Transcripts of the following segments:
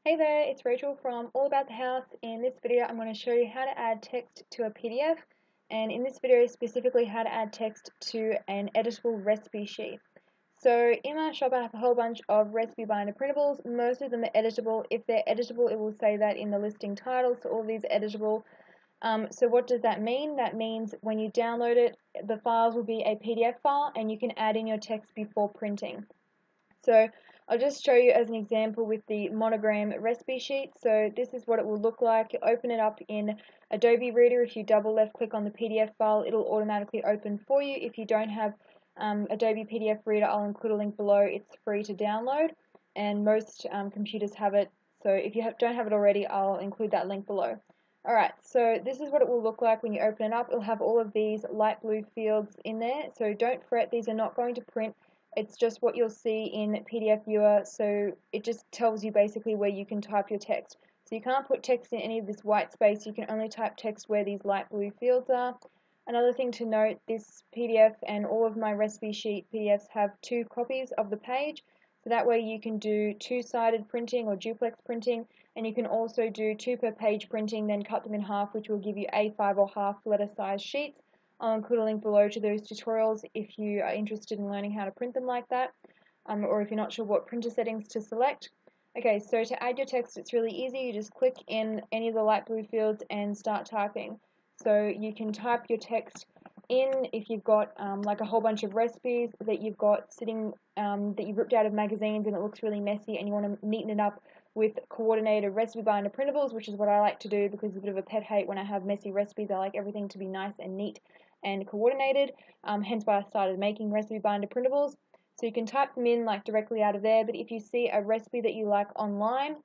Hey there, it's Rachel from All About the House. In this video, I'm going to show you how to add text to a PDF, and in this video specifically how to add text to an editable recipe sheet. So in my shop I have a whole bunch of recipe binder printables. Most of them are editable. If they're editable, it will say that in the listing title, so all of these are editable. So what does that mean? That means when you download it, the files will be a PDF file and you can add in your text before printing. So I'll just show you as an example with the monogram recipe sheet. So this is what it will look like. You open it up in Adobe Reader. If you double left click on the PDF file, it'll automatically open for you. If you don't have Adobe PDF Reader, I'll include a link below. It's free to download and most computers have it. So if you don't have it already, I'll include that link below. Alright, so this is what it will look like when you open it up. It'll have all of these light blue fields in there. So don't fret, these are not going to print. It's just what you'll see in PDF Viewer, so it just tells you basically where you can type your text. So you can't put text in any of this white space, you can only type text where these light blue fields are. Another thing to note, this PDF and all of my recipe sheet PDFs have 2 copies of the page, so that way you can do 2-sided printing or duplex printing, and you can also do 2 per page printing, then cut them in half, which will give you A5 or half letter size sheets. I'll include a link below to those tutorials if you are interested in learning how to print them like that, or if you're not sure what printer settings to select. Okay, so to add your text, it's really easy. You just click in any of the light blue fields and start typing. So you can type your text in if you've got like a whole bunch of recipes that you've got sitting that you've ripped out of magazines and it looks really messy and you want to neaten it up with coordinated recipe binder printables, which is what I like to do because it's a bit of a pet hate when I have messy recipes. I like everything to be nice and neat and coordinated, hence why I started making recipe binder printables. So you can type them in like directly out of there, but if you see a recipe that you like online,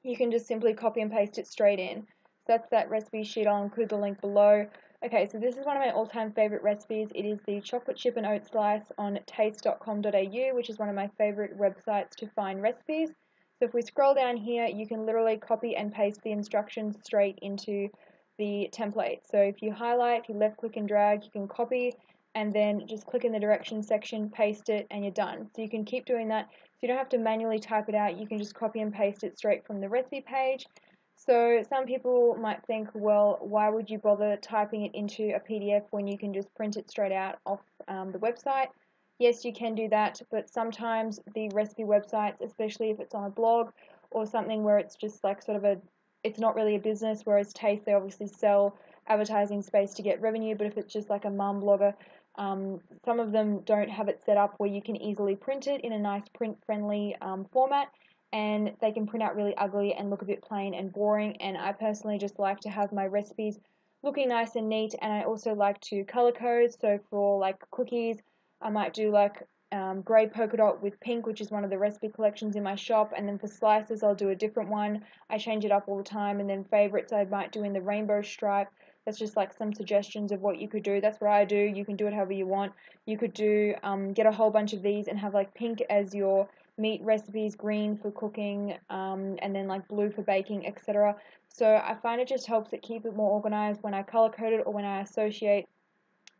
you can just simply copy and paste it straight in. So that's that recipe sheet. I'll include the link below. Okay, so this is one of my all-time favorite recipes. It is the chocolate chip and oat slice on taste.com.au, which is one of my favorite websites to find recipes. So if we scroll down here, you can literally copy and paste the instructions straight into the template. So if you highlight, if you left click and drag, you can copy and then just click in the directions section, paste it, and you're done. So you can keep doing that. So you don't have to manually type it out, you can just copy and paste it straight from the recipe page. So some people might think, well, why would you bother typing it into a PDF when you can just print it straight out off the website? Yes, you can do that, but sometimes the recipe websites, especially if it's on a blog or something where it's just like sort of it's not really a business, whereas Taste, they obviously sell advertising space to get revenue, but if it's just like a mum blogger, some of them don't have it set up where you can easily print it in a nice print-friendly format, and they can print out really ugly and look a bit plain and boring, and I personally just like to have my recipes looking nice and neat, and I also like to color code. So for like cookies, I might do like grey polka dot with pink, which is one of the recipe collections in my shop, and then for slices I'll do a different one. I change it up all the time, and then favorites I might do in the rainbow stripe. That's just like some suggestions of what you could do. That's what I do. You can do it however you want. You could do get a whole bunch of these and have like pink as your meat recipes, green for cooking, and then like blue for baking, etc. So I find it just helps it keep it more organized when I color code it or when I associate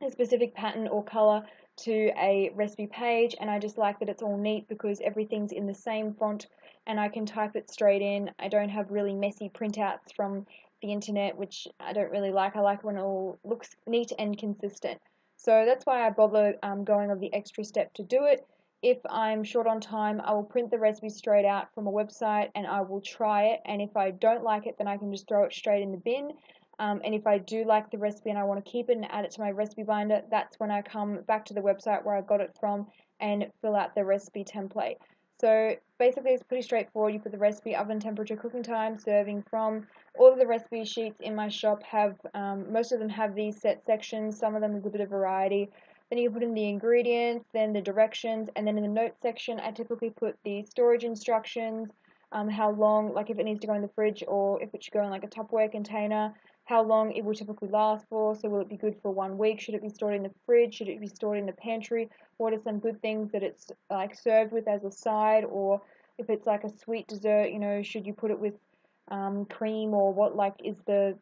a specific pattern or color to a recipe page, and I just like that it's all neat because everything's in the same font and I can type it straight in. I don't have really messy printouts from the internet, which I don't really like. I like when it all looks neat and consistent. So that's why I bother going of the extra step to do it. If I'm short on time, I will print the recipe straight out from a website and I will try it, and if I don't like it, then I can just throw it straight in the bin. And if I do like the recipe and I want to keep it and add it to my recipe binder, that's when I come back to the website where I got it from and fill out the recipe template. So basically it's pretty straightforward. You put the recipe, oven temperature, cooking time, serving from. All of the recipe sheets in my shop have, most of them have these set sections, some of them with a bit of variety. Then you put in the ingredients, then the directions, and then in the notes section I typically put the storage instructions, how long, like if it needs to go in the fridge or if it should go in like a Tupperware container, how long it will typically last for. So will it be good for 1 week? Should it be stored in the fridge? Should it be stored in the pantry? What are some good things that it's like served with as a side? Or if it's like a sweet dessert, you know, should you put it with cream, or what like is the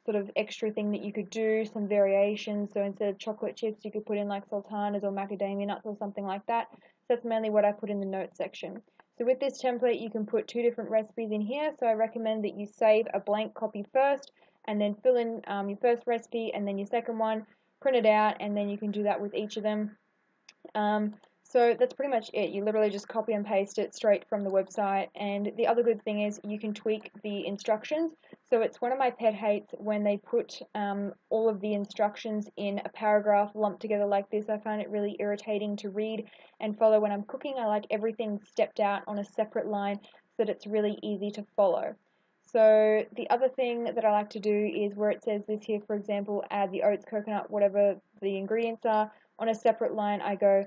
sort of extra thing that you could do, some variations. So instead of chocolate chips, you could put in like sultanas or macadamia nuts or something like that. So that's mainly what I put in the notes section. So with this template, you can put 2 different recipes in here. So I recommend that you save a blank copy first, and then fill in your first recipe, and then your second one, print it out, and then you can do that with each of them. So that's pretty much it. You literally just copy and paste it straight from the website. And the other good thing is you can tweak the instructions. So it's one of my pet hates when they put all of the instructions in a paragraph lumped together like this. I find it really irritating to read and follow when I'm cooking. I like everything stepped out on a separate line so that it's really easy to follow. So the other thing that I like to do is where it says this here, for example, add the oats, coconut, whatever the ingredients are, on a separate line I go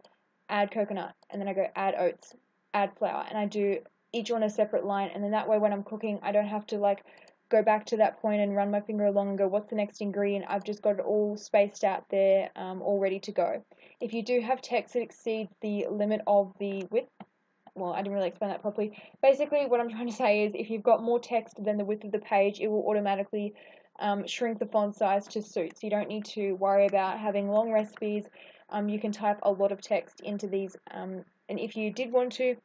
add coconut, and then I go add oats, add flour, and I do each on a separate line, and then that way when I'm cooking I don't have to like go back to that point and run my finger along and go what's the next ingredient. I've just got it all spaced out there, all ready to go. If you do have text that exceeds the limit of the width, well, I didn't really explain that properly. Basically, what I'm trying to say is if you've got more text than the width of the page, it will automatically shrink the font size to suit. So you don't need to worry about having long recipes. You can type a lot of text into these, and if you did want to,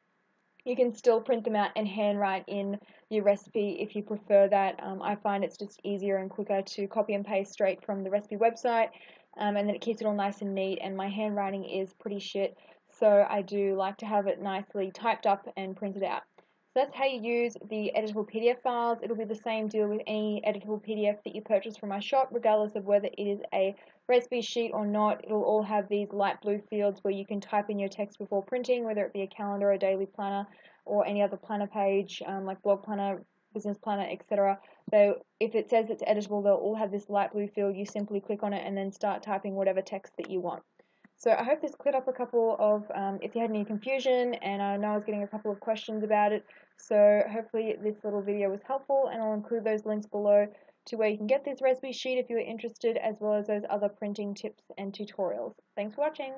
you can still print them out and handwrite in your recipe if you prefer that. I find it's just easier and quicker to copy and paste straight from the recipe website, and then it keeps it all nice and neat, and my handwriting is pretty shit, so I do like to have it nicely typed up and printed out. So that's how you use the editable PDF files. It'll be the same deal with any editable PDF that you purchase from my shop, regardless of whether it is a recipe sheet or not. It'll all have these light blue fields where you can type in your text before printing, whether it be a calendar, a daily planner, or any other planner page, like blog planner, business planner, etc. So if it says it's editable, they'll all have this light blue field. You simply click on it and then start typing whatever text that you want. So I hope this cleared up a couple of, if you had any confusion, and I know I was getting a couple of questions about it, so hopefully this little video was helpful, and I'll include those links below to where you can get this recipe sheet if you're interested, as well as those other printing tips and tutorials. Thanks for watching!